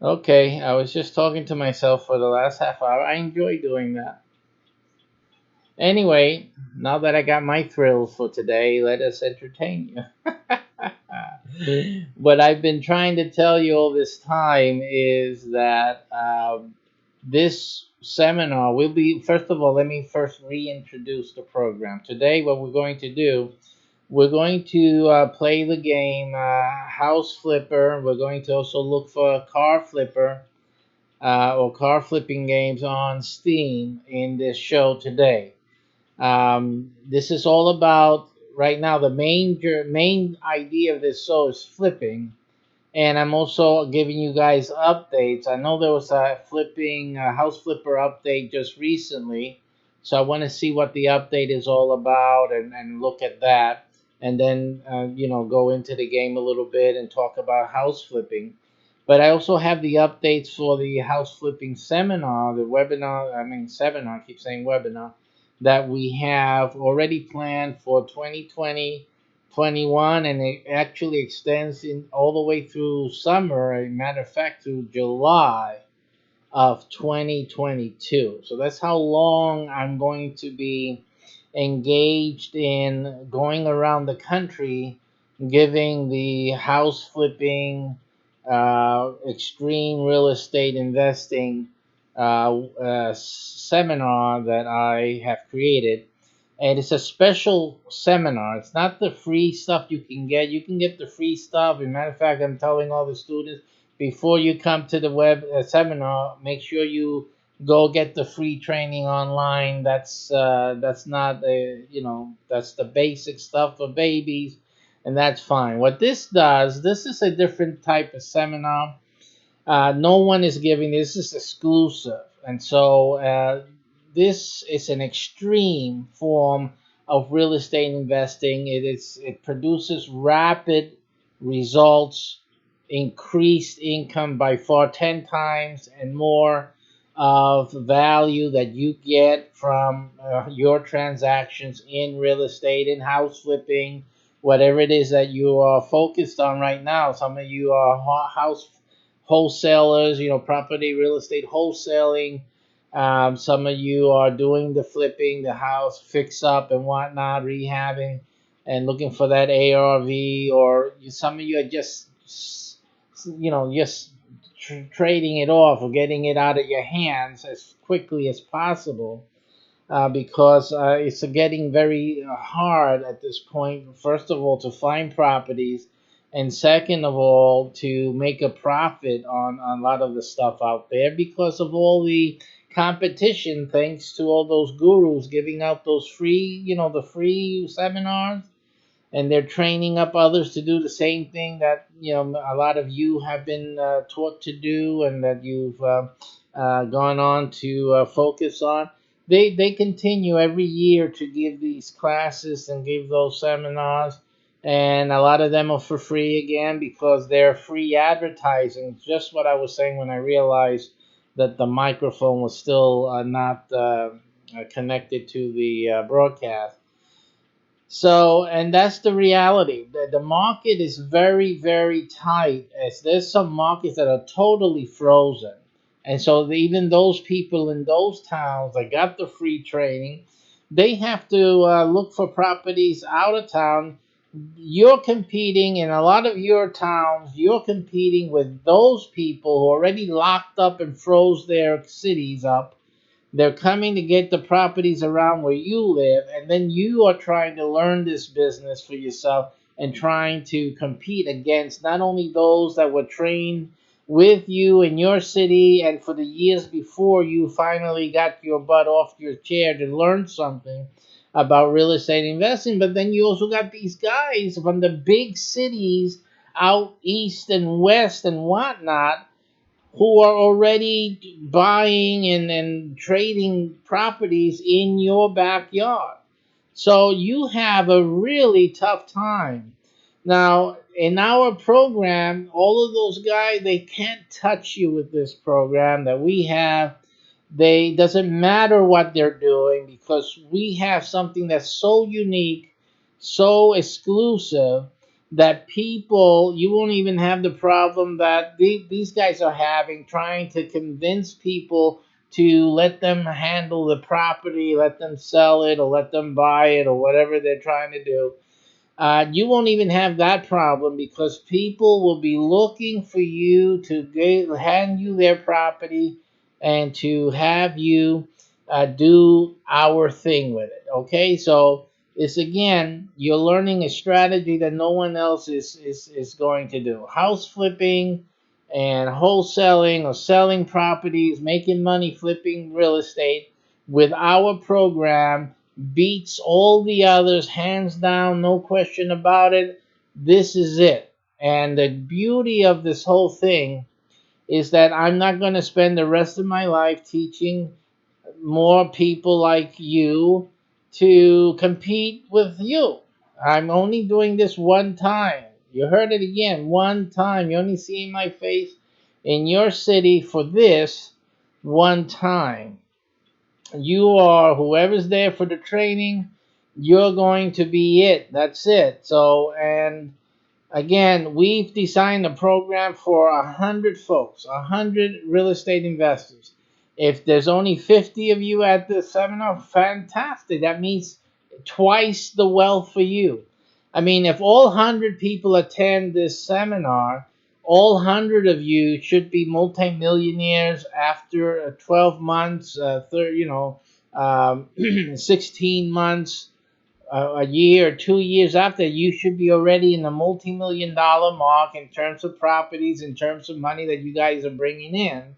Okay, I was just talking to myself for the last half hour. I enjoy doing that. Anyway, now that I got my thrills for today, let us entertain you. What I've been trying to tell you all this time is that this seminar will be, first of all, let me first reintroduce the program. Today, what we're going to do, we're going to play the game House Flipper. We're going to also look for a car flipper or car flipping games on Steam in this show today. This is all about right now. The main idea of this show is flipping, and I'm also giving you guys updates. I know there was a flipping house flipper update just recently, so I want to see what the update is all about and look at that, and then go into the game a little bit and talk about house flipping. But I also have the updates for the house flipping seminar, the webinar. I mean seminar. I keep saying webinar that we have already planned for 2020 21, and it actually extends in all the way through summer, a matter of fact through July of 2022. So that's how long I'm going to be engaged in going around the country giving the house flipping extreme real estate investing seminar that I have created, and it's a special seminar. It's not the free stuff you can get. You can get the free stuff. As a matter of fact, I'm telling all the students before you come to the web seminar, make sure you go get the free training online. That's not that's the basic stuff for babies, and that's fine. What this does, this is a different type of seminar. No one is giving this. This is exclusive, and so this is an extreme form of real estate investing. It produces rapid results, increased income by far 10 times and more of value that you get from your transactions in real estate, in house flipping, whatever it is that you are focused on right now. Some of you are house wholesalers, property real estate wholesaling. Some of you are doing the flipping, the house fix up and whatnot, rehabbing, and looking for that ARV. Or some of you are just trading it off or getting it out of your hands as quickly as possible because it's getting very hard at this point. First of all, to find properties, and second of all, to make a profit on a lot of the stuff out there because of all the competition. Thanks to all those gurus giving out those free, the free seminars, and they're training up others to do the same thing that a lot of you have been taught to do and that you've gone on to focus on. They continue every year to give these classes and give those seminars, and a lot of them are for free again because they're free advertising. Just what I was saying when I realized that the microphone was still not connected to the broadcast. So, and that's the reality. The market is very, very tight. As there's some markets that are totally frozen. And so even those people in those towns that got the free training, they have to look for properties out of town. You're competing in a lot of your towns. You're competing with those people who already locked up and froze their cities up. They're coming to get the properties around where you live, and then you are trying to learn this business for yourself and trying to compete against not only those that were trained with you in your city and for the years before you finally got your butt off your chair to learn something about real estate investing, but then you also got these guys from the big cities out east and west and whatnot who are already buying and trading properties in your backyard. So you have a really tough time. Now, in our program, all of those guys, they can't touch you with this program that we have. They doesn't matter what they're doing because we have something that's so unique, so exclusive that people, you won't even have the problem that these guys are having, trying to convince people to let them handle the property, let them sell it, or let them buy it, or whatever they're trying to do. You won't even have that problem because people will be looking for you to hand you their property and to have you do our thing with it. Okay, so it's again, you're learning a strategy that no one else is going to do. House flipping and wholesaling or selling properties, making money flipping real estate with our program beats all the others hands down, no question about it. This is it. And the beauty of this whole thing is that I'm not going to spend the rest of my life teaching more people like you to compete with you. I'm only doing this one time. You heard it again, one time. You're only seeing my face in your city for this one time. You are whoever's there for the training, you're going to be it. That's it. So, and again, we've designed a program for 100 folks, 100 real estate investors. If there's only 50 of you at the seminar, fantastic. That means twice the wealth for you. I mean, if all 100 people attend this seminar, all 100 of you should be multimillionaires after 12 months, 16 months, a year or 2 years after, you should be already in the multi-million-dollar mark in terms of properties, in terms of money that you guys are bringing in.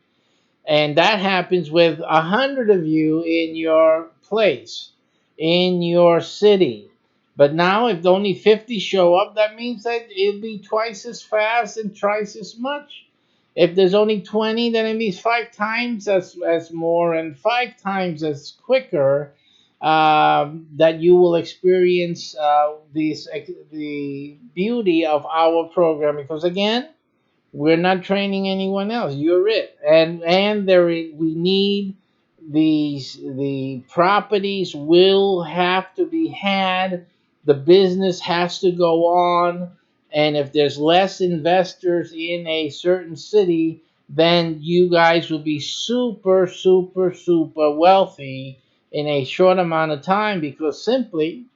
And that happens with 100 of you in your place, in your city. But now, if only 50 show up, that means that it'll be twice as fast and twice as much. If there's only 20, then it means 5 times as more and 5 times as quicker that you will experience the beauty of our program. Because again, we're not training anyone else. You're it. And we need the properties will have to be had. The business has to go on. And if there's less investors in a certain city, then you guys will be super, super, super wealthy in a short amount of time because simply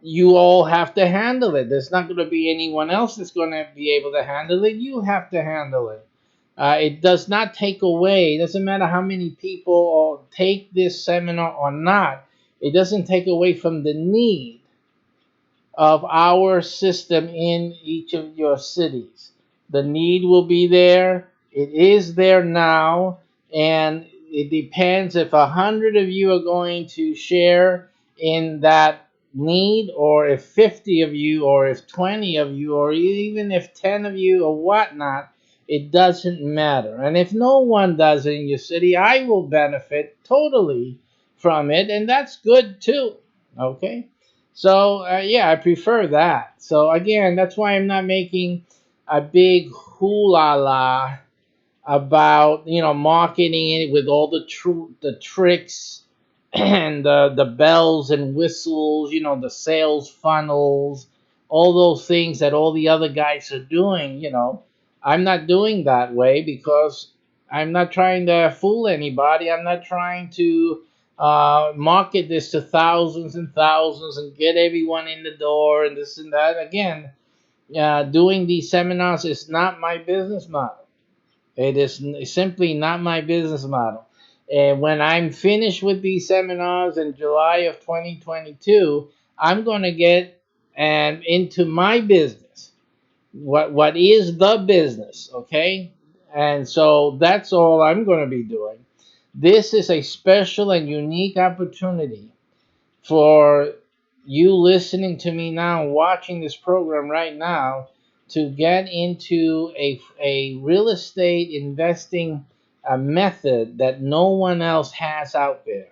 you all have to handle it. There's not going to be anyone else that's going to be able to handle it. You have to handle it. It does not take away, it doesn't matter how many people take this seminar or not, it doesn't take away from the need of our system in each of your cities. The need will be there. It is there now. And it depends if 100 of you are going to share in that need, or if 50 of you, or if 20 of you, or even if 10 of you, or whatnot. It doesn't matter. And if no one does it in your city, I will benefit totally from it. And that's good too. Okay? So yeah, I prefer that. So again, that's why I'm not making a big hoo-la la about marketing it with all the tricks and the bells and whistles, the sales funnels, all those things that all the other guys are doing. I'm not doing that way because I'm not trying to fool anybody. I'm not trying to market this to thousands and thousands and get everyone in the door and this and that. Again, doing these seminars is not my business model. It is simply not my business model. And when I'm finished with these seminars in July of 2022, I'm going to get into my business. What is the business, okay? And so that's all I'm going to be doing. This is a special and unique opportunity for you listening to me now, watching this program right now, to get into a real estate investing method that no one else has out there.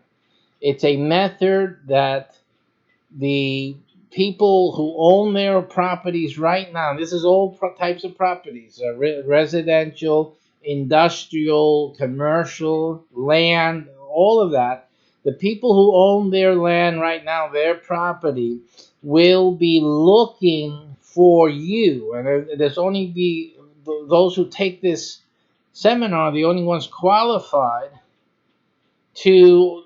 It's a method that the people who own their properties right now, this is all types of properties, residential, industrial, commercial, land, all of that. The people who own their land right now, their property, will be looking for you. And there's only be those who take this seminar, the only ones qualified to,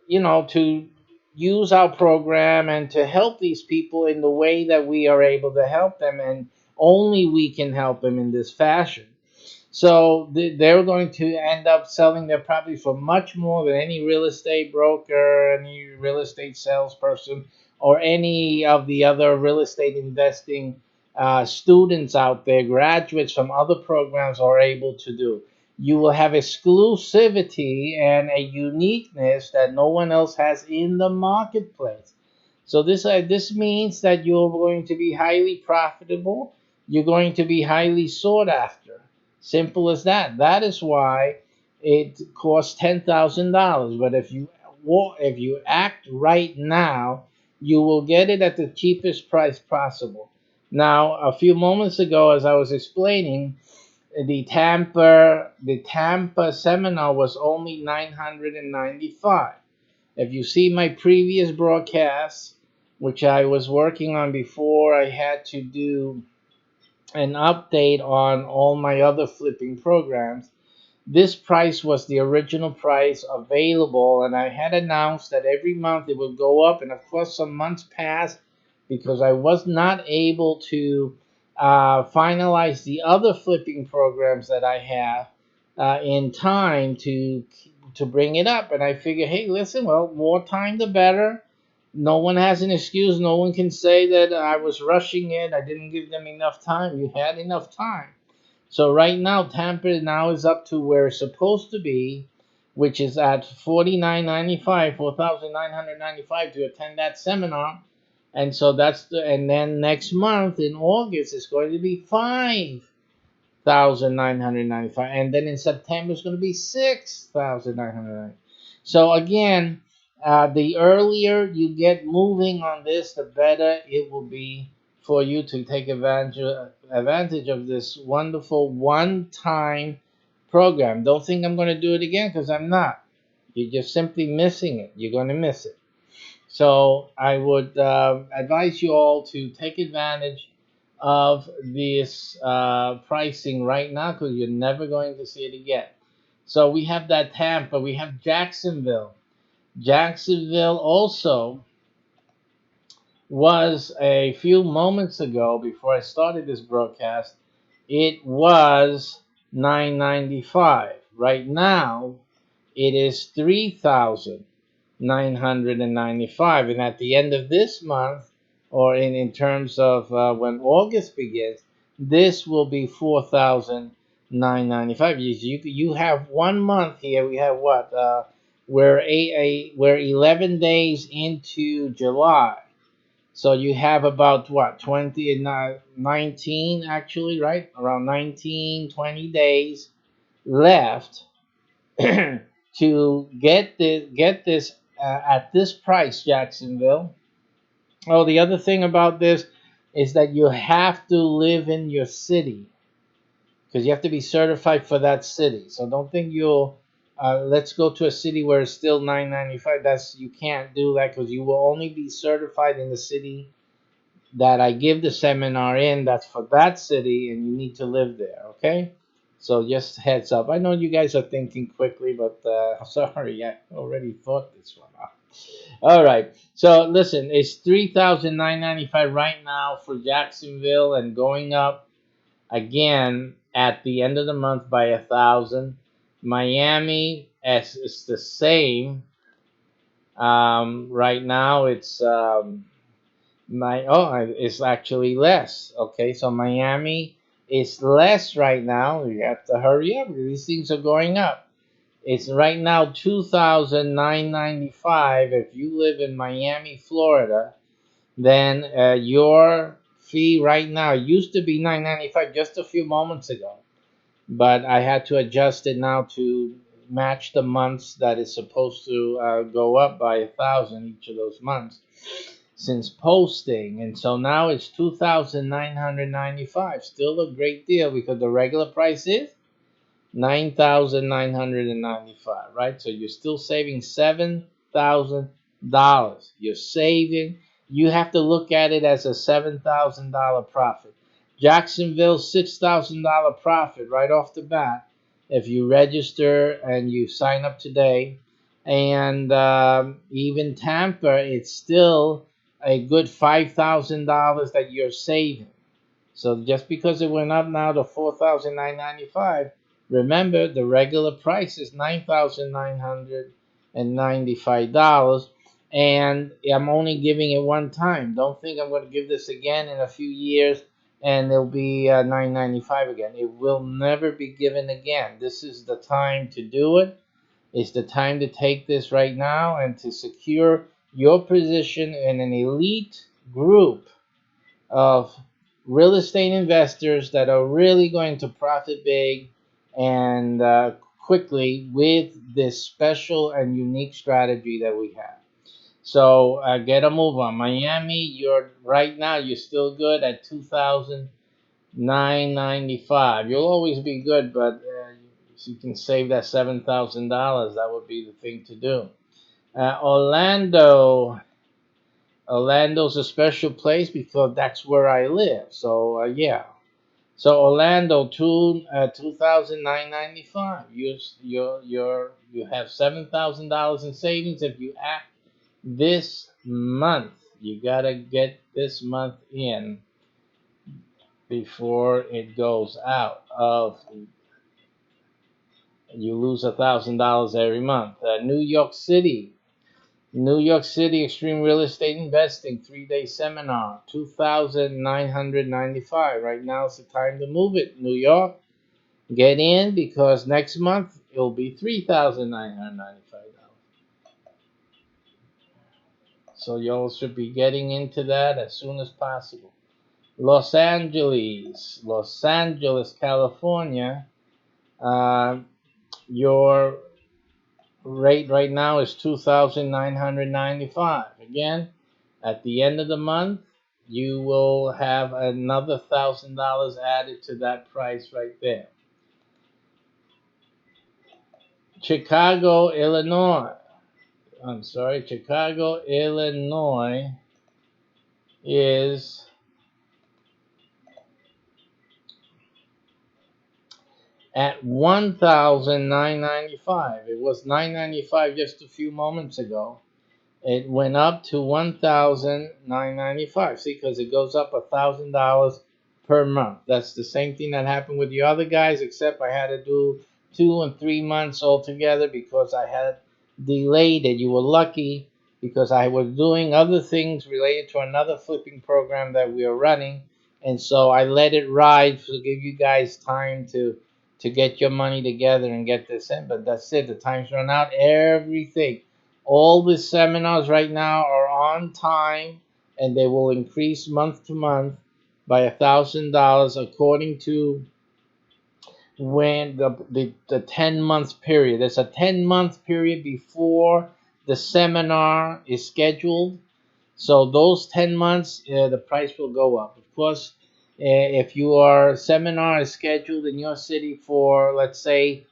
to use our program and to help these people in the way that we are able to help them, and only we can help them in this fashion. So they're going to end up selling their property for much more than any real estate broker, any real estate salesperson, or any of the other real estate investing students out there, graduates from other programs, are able to do. You will have exclusivity and a uniqueness that no one else has in the marketplace. So this means that you're going to be highly profitable. You're going to be highly sought after. Simple as that. That is why it costs $10,000. But if you act right now, you will get it at the cheapest price possible. Now, a few moments ago, as I was explaining, the Tampa seminar was only 995. If you see my previous broadcasts, which I was working on before I had to do an update on all my other flipping programs, this price was the original price available, and I had announced that every month it would go up. And of course, some months passed because I was not able to finalize the other flipping programs that I have in time to bring it up. And I figured, hey, listen, well, more time the better. No one has an excuse. No one can say that I was rushing it. I didn't give them enough time. You had enough time. So right now, Tampa now is up to where it's supposed to be, which is at $4,995 to attend that seminar. And so and then next month in August it's going to be $5,995, and then in September it's going to be $6,995. So again, the earlier you get moving on this, the better it will be for you to take advantage of this wonderful one-time program. Don't think I'm going to do it again, because I'm not. You're just simply missing it. You're going to miss it. So I would advise you all to take advantage of this pricing right now, because you're never going to see it again. So we have that Tampa, we have Jacksonville. Jacksonville also was a few moments ago, before I started this broadcast, it was $995. Right now, it is $3,995, and at the end of this month, or in terms of when August begins, this will be $4,995. You have 1 month here. We have what? We're 11 days into July. So you have about what, 20 and 19 actually, right? Around 19, 20 days left to get this at this price, Jacksonville. Oh, the other thing about this is that you have to live in your city, because you have to be certified for that city. So don't think you'll let's go to a city where it's still $995. You can't do that, because you will only be certified in the city that I give the seminar in. That's for that city, and you need to live there. Okay, so just heads up. I know you guys are thinking quickly, but sorry, I already thought this one out. All right, so listen, it's $3,995 right now for Jacksonville, and going up again at the end of the month by 1,000. Miami, as it's the same. Right now it's it's actually less. Okay, so Miami is less right now. You have to hurry up. These things are going up. It's right now $2,995. If you live in Miami, Florida, then your fee right now used to be $995 just a few moments ago, but I had to adjust it now to match the months that it's supposed to go up by 1,000 each of those months since posting. And so now it's $2,995. Still a great deal, because the regular price is $9,995, right? So you're still saving $7,000. You're saving. You have to look at it as a $7,000 profit. Jacksonville, $6,000 profit right off the bat if you register and you sign up today. And even Tampa, it's still a good $5,000 that you're saving. So just because it went up now to 4,995, remember the regular price is $9,995, and I'm only giving it one time. Don't think I'm going to give this again in a few years and it'll be 995 again. It will never be given again. This is the time to do it. It's the time to take this right now and to secure your position in an elite group of real estate investors that are really going to profit big and quickly with this special and unique strategy that we have. So get a move on. Miami, you're right now, you're still good at 2,995. You'll always be good, but if you can save that $7,000, that would be the thing to do. Orlando's a special place because that's where I live. So yeah. So Orlando, 2,995. You have $7,000 in savings if you act this month. You gotta get this month in before it goes out of. You lose $1,000 every month. New York City Extreme Real Estate Investing 3-day seminar, 2,995. Right now is the time to move it. New York, get in because next month it'll be $3,995. So y'all should be getting into that as soon as possible. Los Angeles, California. Your rate right now is 2,995. Again, at the end of the month, you will have another $1,000 added to that price right there. Chicago, Illinois. Chicago, Illinois is at 1,995. It was 995 just a few moments ago. It went up to 1,995. See, because it goes up $1,000 per month. That's the same thing that happened with the other guys, except I had to do 2 and 3 months altogether because I had delayed it. You were lucky because I was doing other things related to another flipping program that we are running, and so I let it ride to give you guys time to get your money together and get this in. But that's it. The time's run out. Everything. All the seminars right now are on time, and they will increase month to month by $1,000 according to when the 10-month period. There's a 10-month period before the seminar is scheduled. So those 10 months, the price will go up. Of course, if your seminar is scheduled in your city for, let's say,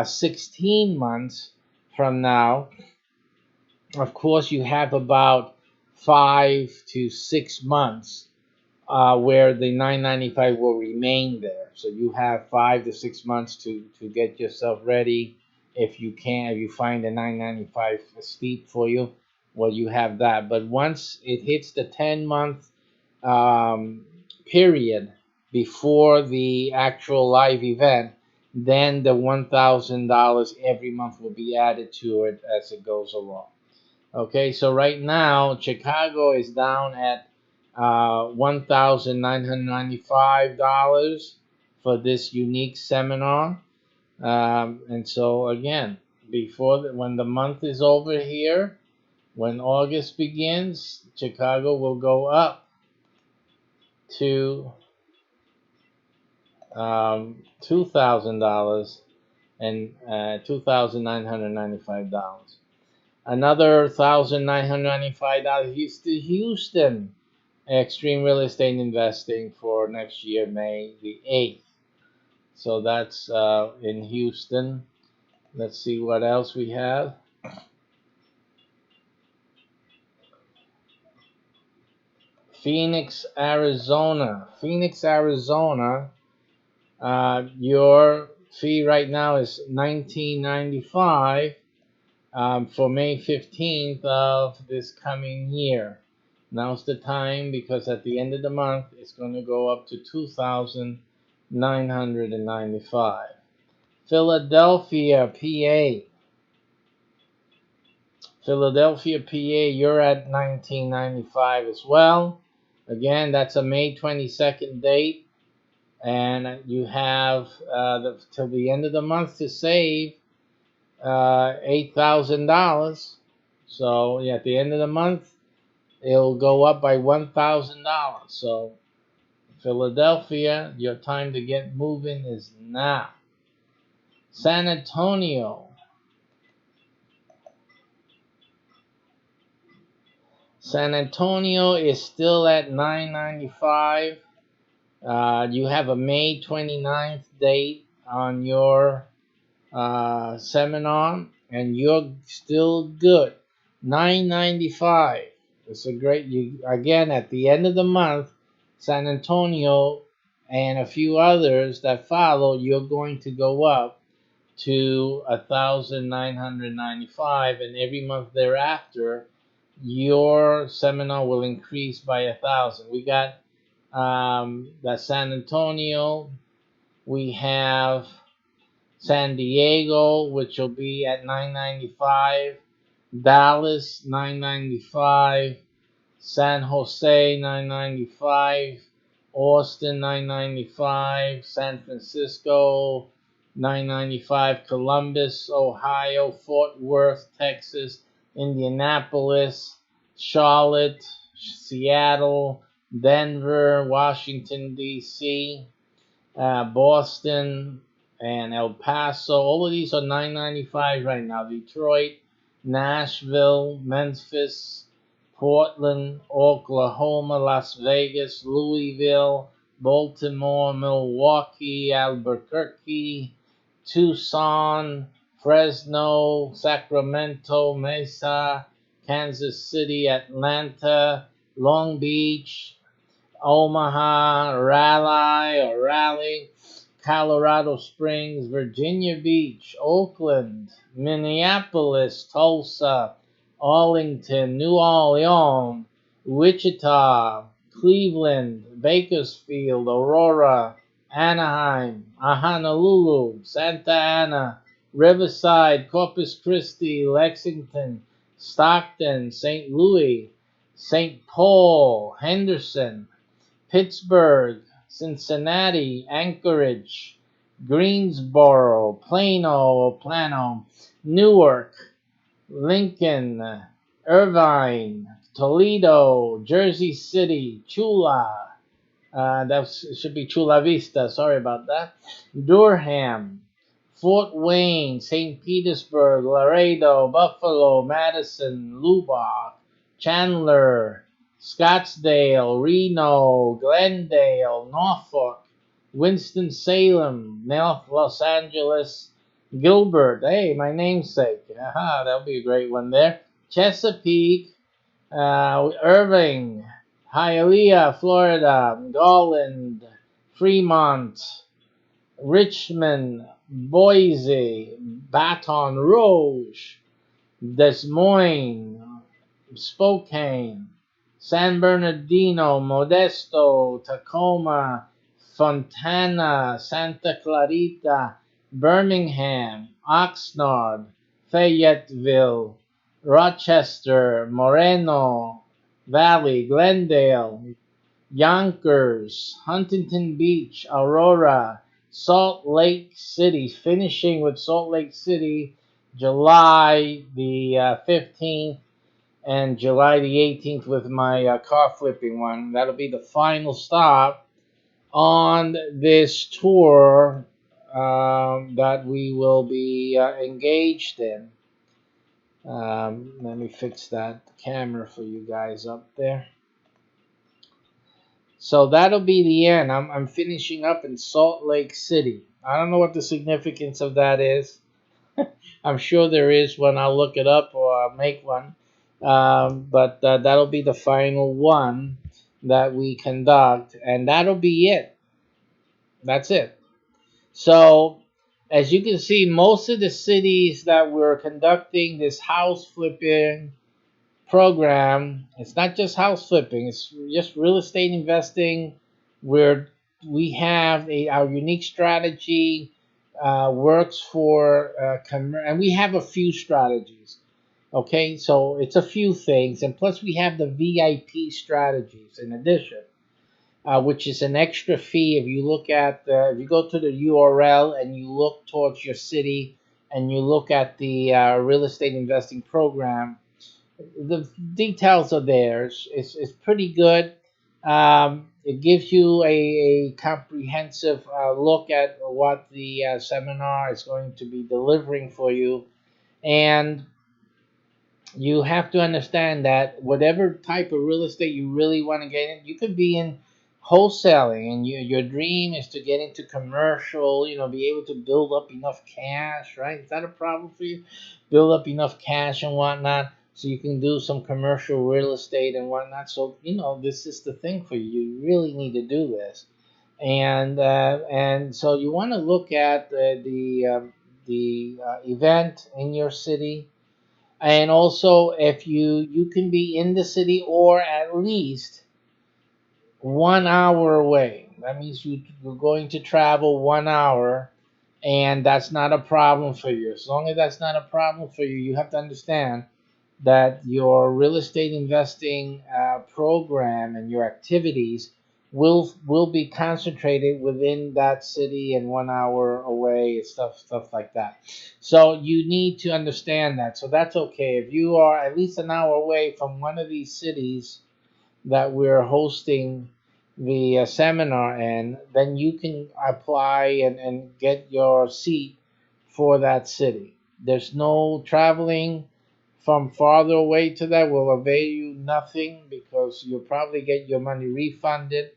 16 months from now, of course, you have about 5 to 6 months where the 995 will remain there. So you have 5 to 6 months to get yourself ready. If you can, if you find the 995 steep for you, well, you have that. But once it hits the 10-month period before the actual live event, then the $1,000 every month will be added to it as it goes along. Okay, so right now Chicago is down at $1,995 for this unique seminar. And so again, when the month is over here, when August begins, Chicago will go up to $2,000 and $2,995. Another $1,995 is to Houston Extreme Real Estate Investing for next year, May the 8th. So that's in Houston. Let's see what else we have. Phoenix, Arizona. Phoenix, Arizona. Your fee right now is $19.95 for May 15th of this coming year. Now's the time because at the end of the month it's going to go up to $2,995. Philadelphia, PA. Philadelphia, PA, you're at $19.95 as well. Again, that's a May 22nd date, and you have till the end of the month to save $8,000. So yeah, at the end of the month, it'll go up by $1,000. So Philadelphia, your time to get moving is now. San Antonio. San Antonio is still at $9.95. You have a May 29th date on your seminar, and you're still good. $9.95. It's a great. You again at the end of the month, San Antonio and a few others that follow. You're going to go up to $1,995, and every month thereafter, your seminar will increase by 1,000. We got the San Antonio. We have San Diego, which will be at $9.95. Dallas, $9.95. San Jose, $9.95. Austin, $9.95. San Francisco, $9.95. Columbus, Ohio. Fort Worth, Texas. Indianapolis, Charlotte, Seattle, Denver, Washington, D.C., Boston, and El Paso. All of these are $9.95 right now. Detroit, Nashville, Memphis, Portland, Oklahoma, Las Vegas, Louisville, Baltimore, Milwaukee, Albuquerque, Tucson, Fresno, Sacramento, Mesa, Kansas City, Atlanta, Long Beach, Omaha, Raleigh, Colorado Springs, Virginia Beach, Oakland, Minneapolis, Tulsa, Arlington, New Orleans, Wichita, Cleveland, Bakersfield, Aurora, Anaheim, Honolulu, Santa Ana, Riverside, Corpus Christi, Lexington, Stockton, St. Louis, St. Paul, Henderson, Pittsburgh, Cincinnati, Anchorage, Greensboro, Plano, Newark, Lincoln, Irvine, Toledo, Jersey City, Chula, should be Chula Vista, sorry about that, Durham, Fort Wayne, St. Petersburg, Laredo, Buffalo, Madison, Lubbock, Chandler, Scottsdale, Reno, Glendale, Norfolk, Winston-Salem, North Los Angeles, Gilbert, hey, my namesake, aha, that'll be a great one there, Chesapeake, Irving, Hialeah, Florida, Garland, Fremont, Richmond, Boise, Baton Rouge, Des Moines, Spokane, San Bernardino, Modesto, Tacoma, Fontana, Santa Clarita, Birmingham, Oxnard, Fayetteville, Rochester, Moreno Valley, Glendale, Yonkers, Huntington Beach, Aurora, Salt Lake City, finishing with Salt Lake City, July the 15th and July the 18th with my car flipping one. That'll be the final stop on this tour that we will be engaged in. Let me fix that camera for you guys up there. So that'll be the end. I'm finishing up in Salt Lake City. I don't know what the significance of that is. I'm sure there is one. I'll look it up or I'll make one. But that'll be the final one. that we conduct, and that'll be it. That's it. So, as you can see, most of the cities that we're conducting this house flipping program, it's not just house flipping, it's just real estate investing where we have our unique strategy works for and we have a few strategies. Okay, so it's a few things, and plus we have the VIP strategies in addition, which is an extra fee. If you look at if you go to the URL and you look towards your city and you look at the real estate investing program, the details are there. It's pretty good. It gives you a comprehensive look at what the seminar is going to be delivering for you. And you have to understand that whatever type of real estate you really want to get in, you could be in wholesaling, and your dream is to get into commercial, be able to build up enough cash, right? Is that a problem for you? Build up enough cash and whatnot so you can do some commercial real estate and whatnot. So, this is the thing for you. You really need to do this. And so you want to look at the event in your city, and also if you can be in the city or at least 1 hour away. That means you're going to travel 1 hour, and that's not a problem for you. As long as that's not a problem for you, you have to understand that your real estate investing program and your activities will be concentrated within that city and 1 hour away and stuff like that. So you need to understand that. So that's okay if you are at least an hour away from one of these cities that we're hosting the seminar in, then you can apply and get your seat for that city. There's no traveling from farther away to that will avail you nothing, because you'll probably get your money refunded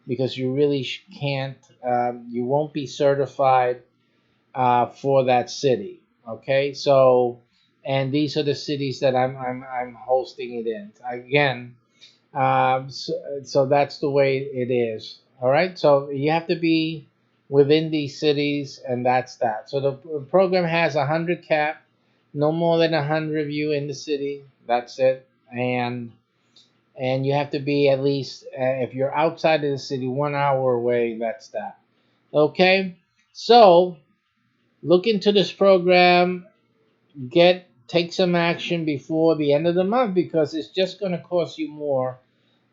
because you really can't, you won't be certified for that city. Okay, so, and these are the cities that I'm hosting it in. Again, so that's the way it is. All right. So you have to be within these cities, and that's that. So the program has 100 cap, no more than 100 of you in the city. That's it. And you have to be at least, if you're outside of the city, 1 hour away. That's that. Okay. So look into this program. Take some action before the end of the month, because it's just going to cost you more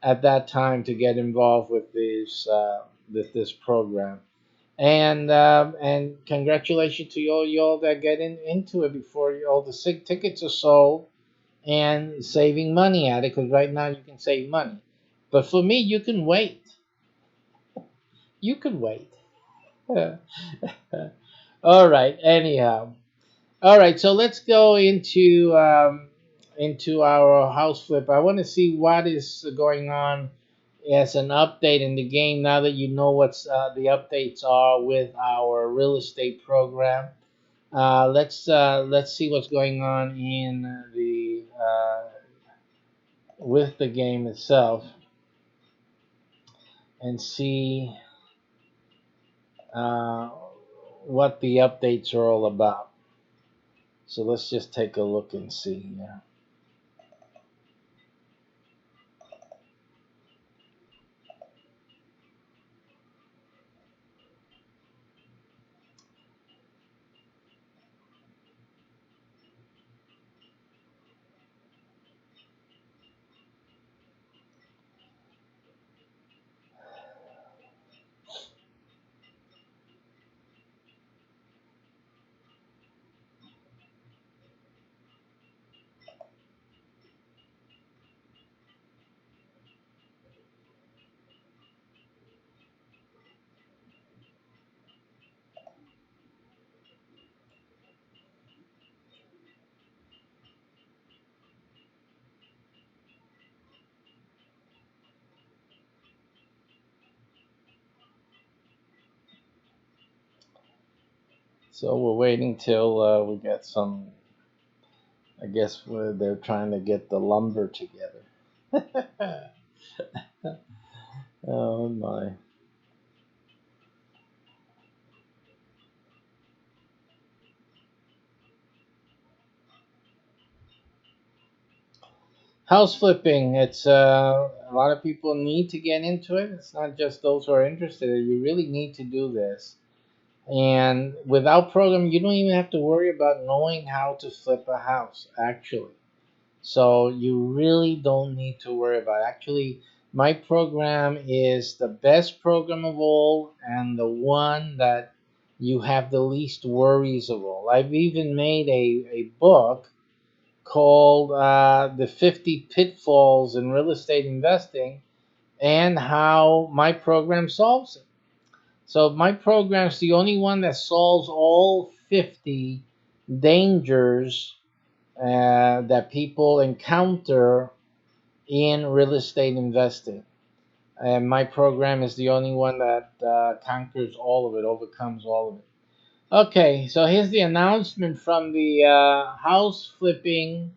at that time to get involved with this program. And congratulations to y'all that get into it before all the tickets are sold, and saving money at it, because right now you can save money. But for me, you can wait. You can wait. All right. Anyhow. All right. So let's go into our house flip. I want to see what is going on as an update in the game now that you know what's the updates are with our real estate program. Let's see what's going on in the with the game itself, and see uh, what the updates are all about. So let's just take a look and see. Yeah. So we're waiting till we get some. I guess they're trying to get the lumber together. Oh my. House flipping. It's a lot of people need to get into it. It's not just those who are interested. You really need to do this. And without program, you don't even have to worry about knowing how to flip a house, actually. So you really don't need to worry about it. Actually, my program is the best program of all and the one that you have the least worries of all. I've even made a book called The 50 Pitfalls in Real Estate Investing and how my program solves it. So my program is the only one that solves all 50 dangers that people encounter in real estate investing. And my program is the only one that conquers all of it, overcomes all of it. Okay, so here's the announcement from the house flipping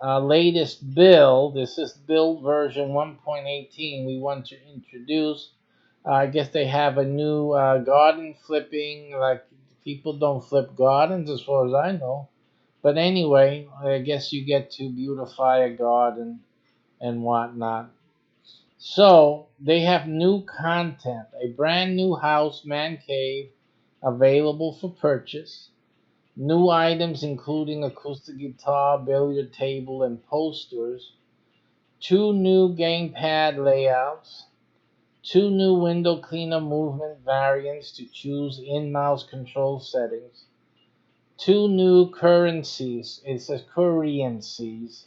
latest bill. This is bill version 1.18. We want to introduce. I guess they have a new garden flipping. Like people don't flip gardens, as far as I know. But anyway, I guess you get to beautify a garden and whatnot. So they have new content, a brand new house man cave available for purchase. New items including acoustic guitar, billiard table, and posters. Two new gamepad layouts. Two new window cleaner movement variants to choose in-mouse control settings. Two new currencies. It says currencies.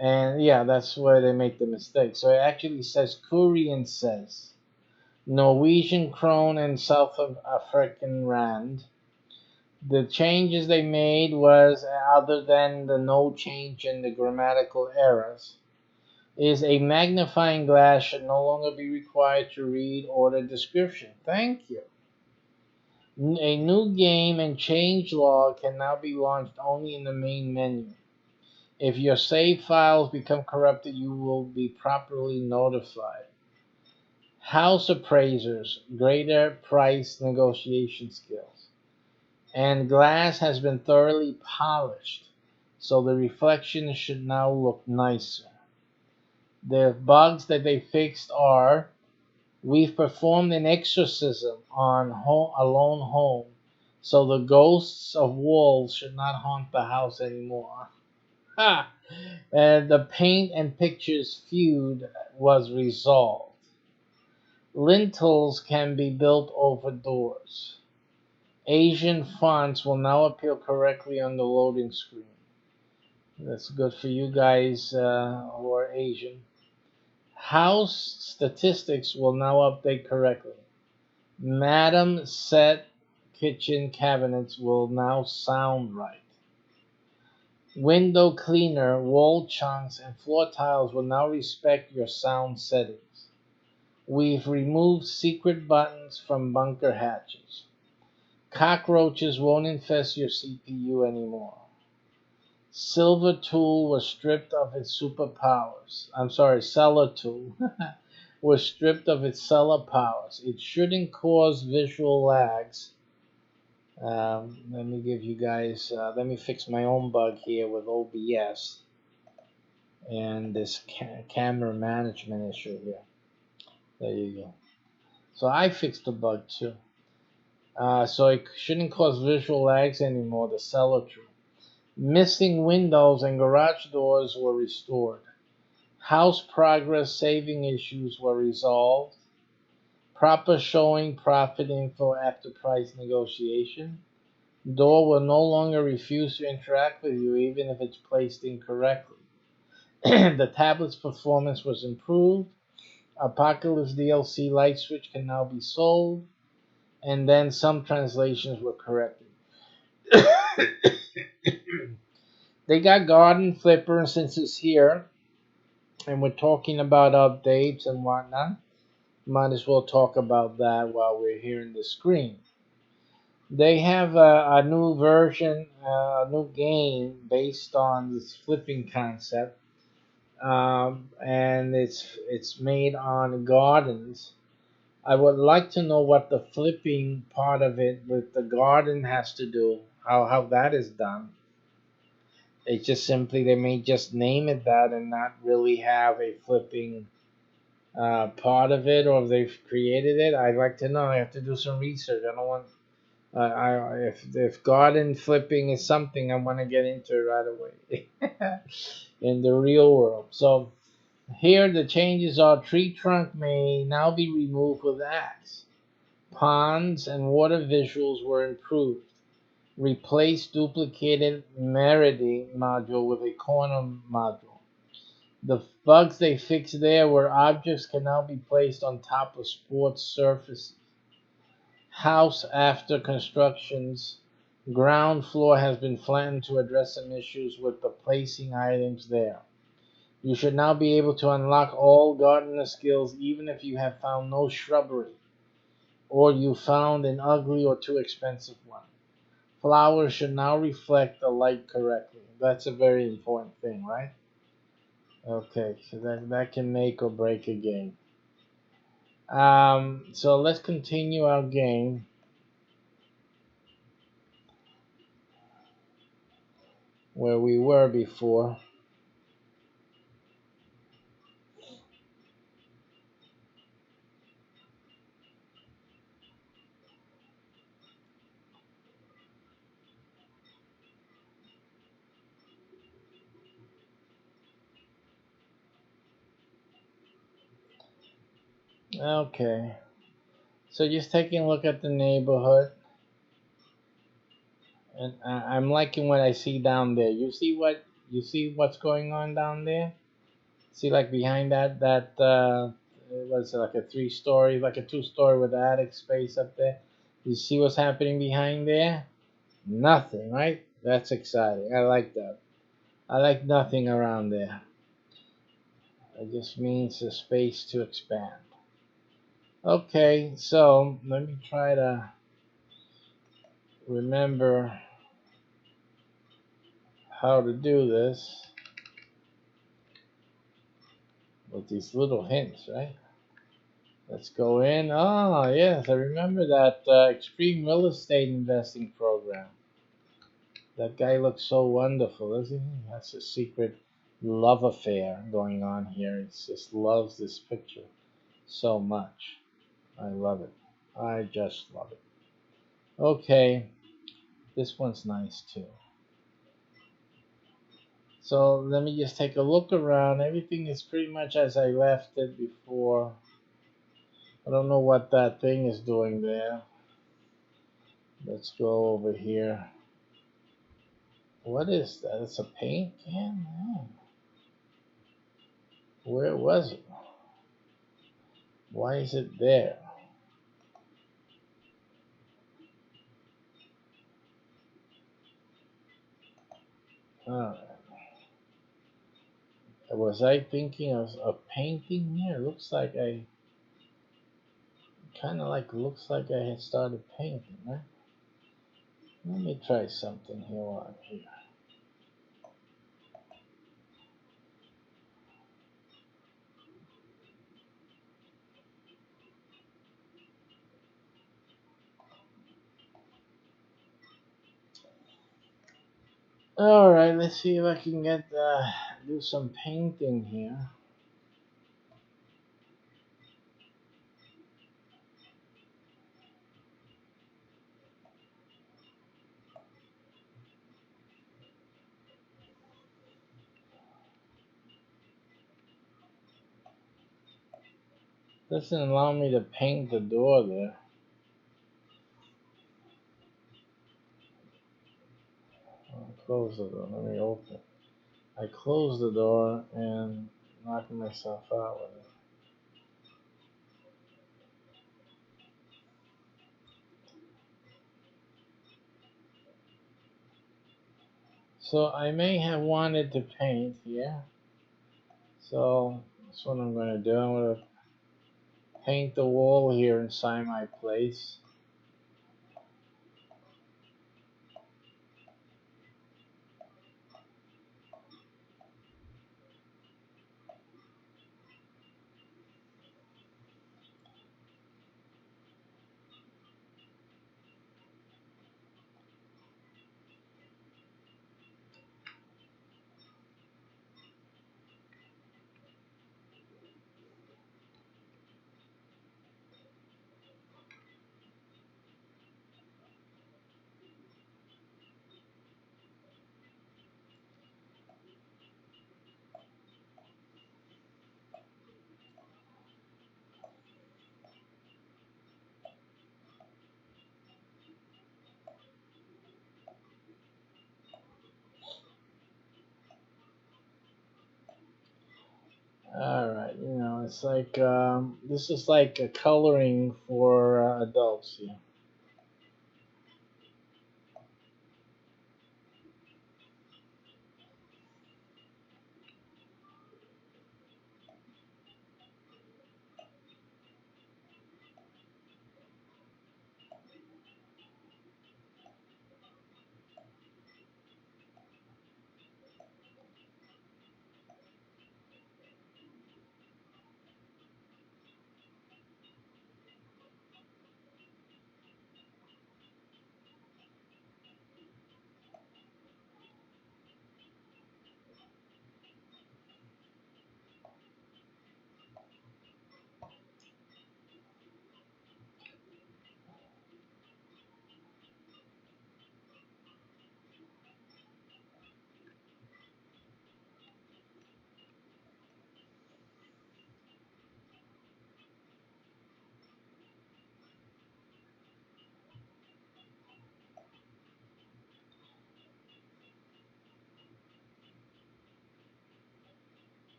And yeah, that's where they make the mistake. So it actually says Korean says Norwegian krone and South African rand. The changes they made was other than the no change in the grammatical errors is a magnifying glass should no longer be required to read order description. Thank you. A new game and change log can now be launched only in the main menu. If your save files become corrupted, you will be properly notified. House appraisers, greater price negotiation skills. And glass has been thoroughly polished, so the reflection should now look nicer. The bugs that they fixed are we've performed an exorcism on a lone home, so the ghosts of wolves should not haunt the house anymore. Ha! And the paint and pictures feud was resolved. Lintels can be built over doors. Asian fonts will now appear correctly on the loading screen. That's good for you guys who are Asian. House statistics will now update correctly. Madam set kitchen cabinets will now sound right. Window cleaner, wall chunks, and floor tiles will now respect your sound settings. We've removed secret buttons from bunker hatches. Cockroaches won't infest your CPU anymore. Silver Tool was stripped of its superpowers. I'm sorry, Cellar Tool was stripped of its cellar powers. It shouldn't cause visual lags. Let me give you guys, let me fix my own bug here with OBS and this camera management issue here. There you go. So I fixed the bug too. So it shouldn't cause visual lags anymore, the cellar tool. Missing windows and garage doors were restored. House progress saving issues were resolved. Proper showing profit info after price negotiation. Door will no longer refuse to interact with you even if it's placed incorrectly. The tablet's performance was improved. Apocalypse DLC light switch can now be sold. And then some translations were corrected. They got Garden Flipper since it's here, and we're talking about updates and whatnot. Might as well talk about that while we're here in the screen. They have a new version, a new game based on this flipping concept. and it's made on gardens. I would like to know what the flipping part of it with the garden has to do, how that is done. It's just simply they may just name it that and not really have a flipping part of it, or if they've created it. I'd like to know. I have to do some research. I don't want. If garden flipping is something, I want to get into it right away in the real world. So here the changes are: tree trunk may now be removed with axe. Ponds and water visuals were improved. Replace duplicated Meridi module with a corner module. The bugs they fixed there were objects can now be placed on top of sports surfaces. House after construction's ground floor has been flattened to address some issues with the placing items there. You should now be able to unlock all gardener skills even if you have found no shrubbery or you found an ugly or too expensive one. Flowers should now reflect the light correctly. That's a very important thing, right? Okay, so that can make or break a game. So let's continue our game. Where we were before. Okay, so just taking a look at the neighborhood, and I'm liking what I see down there. You see what's going on down there? See, like behind that it was like a 3-story, like a 2-story with attic space up there. You see what's happening behind there? Nothing, right? That's exciting. I like that. I like nothing around there. It just means the space to expand. Okay, so let me try to remember how to do this with these little hints, right? Let's go in. Oh, yes, I remember that extreme real estate investing program. That guy looks so wonderful, doesn't he? That's a secret love affair going on here. He just loves this picture so much. I love it. I just love it. Okay, this one's nice too. So let me just take a look around. Everything is pretty much as I left it before. I don't know what that thing is doing there. Let's go over here. What is that? It's a paint can? Oh, where was it? Why is it there? Uh, was I thinking of a painting here? Looks like I kind of like looks like I had started painting, right? Let me try something here while I'm here. All right, let's see if I can get do some painting here. Doesn't allow me to paint the door there. I'll close the door. Let me open. I closed the door and knocked myself out with it. So I may have wanted to paint here. So that's what I'm going to do. I'm going to paint the wall here inside my place. It's like this is like a coloring for adults. Yeah.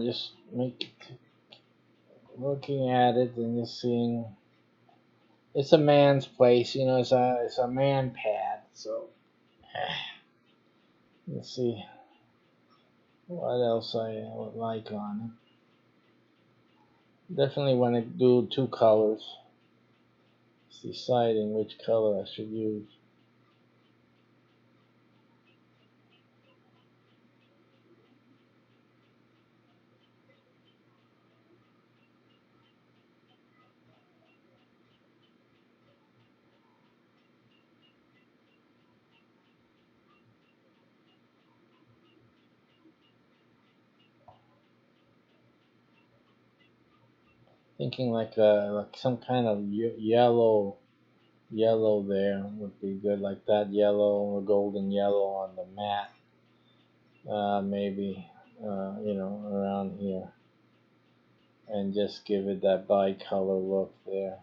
Just make looking at it and just seeing. It's a man's place, you know. It's a man pad. So let's see what else I would like on it. Definitely want to do two colors. It's deciding which color I should use. Thinking like some kind of yellow there would be good, like that yellow or golden yellow on the mat. Maybe around here, and just give it that bicolor look there.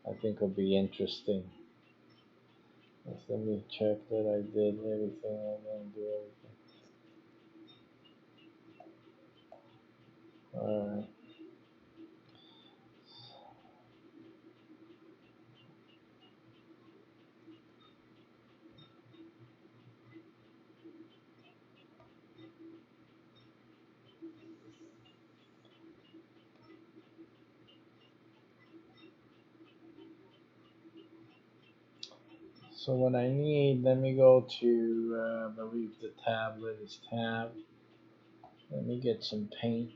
I think will be interesting. Let me check that I did everything. I didn't do everything. All right. So what I need, let me go to, I believe the tablet is tab. Let me get some paint.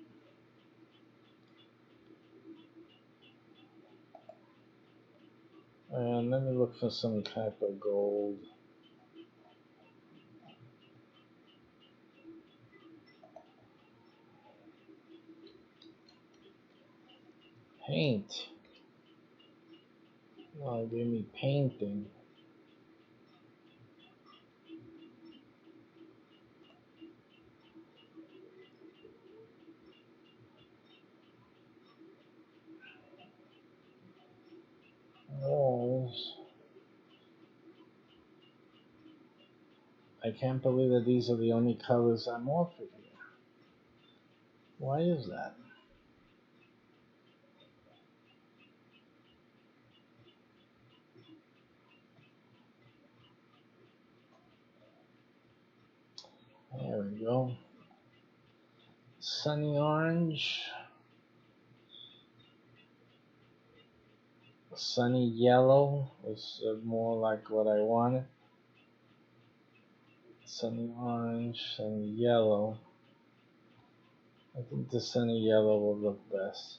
And let me look for some type of gold. Paint. Oh, give me painting. Walls. I can't believe that these are the only colors I'm offered here. Why is that? There we go. Sunny orange. Sunny yellow is more like what I wanted. Sunny orange, sunny yellow. I think the sunny yellow will look best.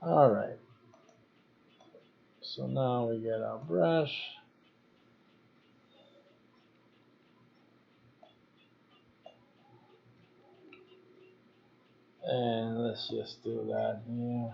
Alright, so now we get our brush. And let's just do that here.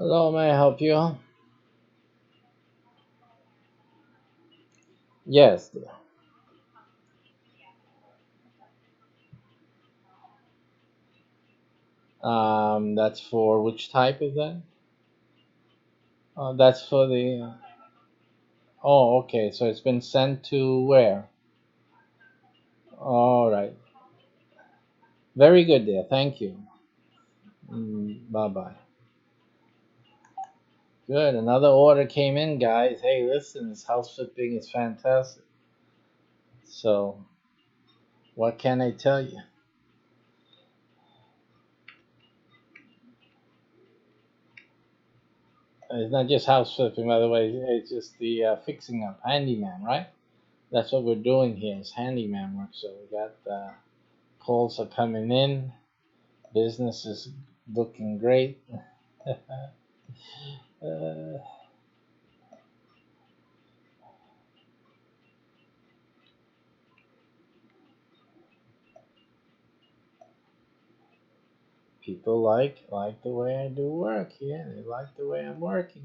Hello, may I help you? Yes. That's for which type is that? That's for the. Oh, okay. So it's been sent to where? All right. Very good, dear. Thank you. Bye bye. Good. Another order came in, guys. Hey, listen, this house flipping is fantastic. So, what can I tell you? It's not just house flipping, by the way. It's just the fixing up, handyman, right? That's what we're doing here. Is handyman work. So we got calls are coming in. Business is looking great. uh, People like the way I do work here. They like the way I'm working.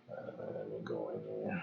Let me go in here.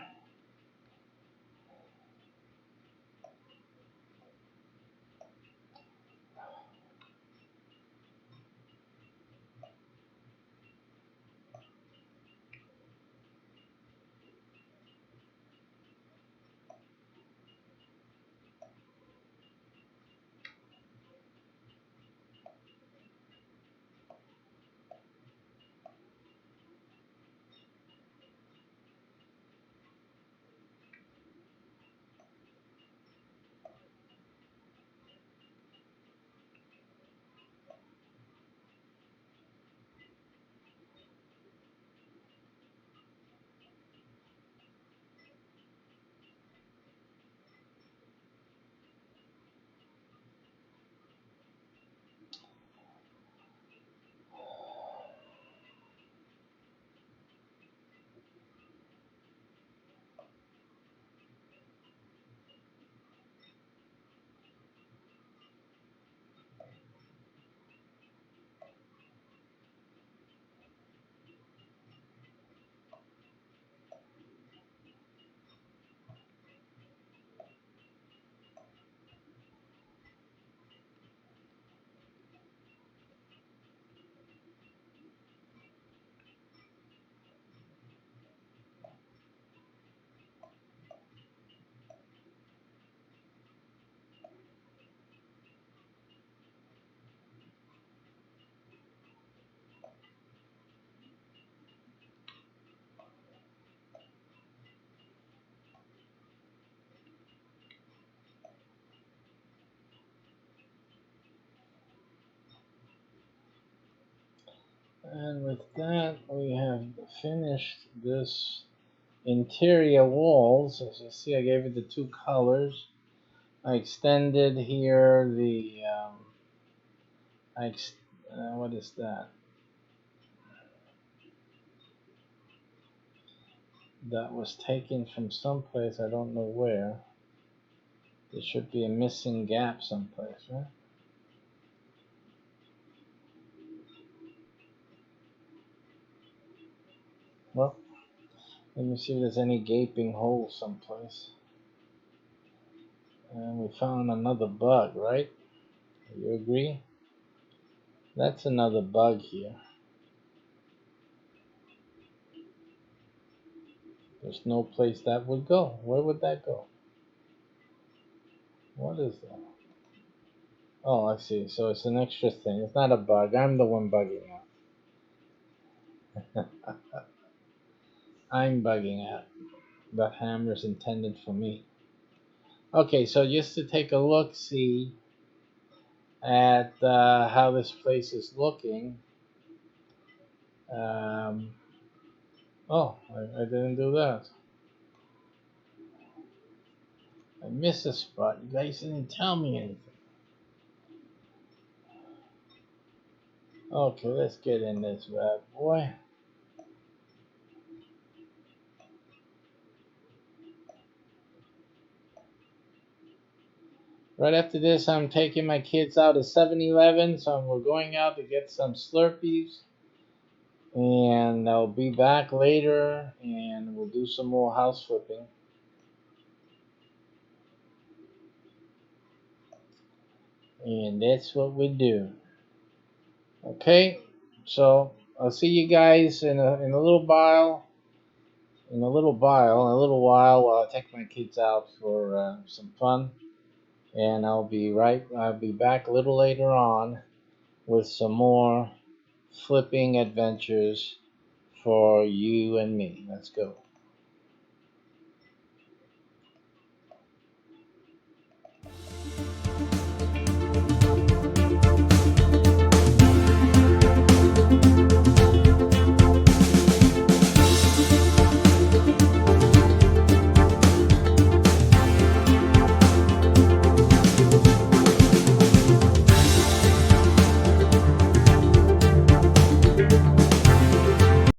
And with that, we have finished this interior walls. As you see, I gave it the two colors. I extended here the what is that? That was taken from someplace, I don't know where. There should be a missing gap someplace, right? Well, let me see if there's any gaping hole someplace. And we found another bug, right? You agree? That's another bug here. There's no place that would go. Where would that go? What is that? Oh, I see. So it's an extra thing. It's not a bug. I'm the one bugging out. I'm bugging out. That hammer's intended for me. Okay, so just to take a look, see at how this place is looking. Um, I didn't do that. I missed a spot. You guys didn't tell me anything. Okay, let's get in this bad boy. Right after this, I'm taking my kids out to 7-Eleven, so we're going out to get some Slurpees. And I'll be back later and we'll do some more house flipping. And that's what we do. Okay, so I'll see you guys in a little while. In a little while, I'll take my kids out for some fun, and I'll be back a little later on with some more flipping adventures for you and me. Let's go.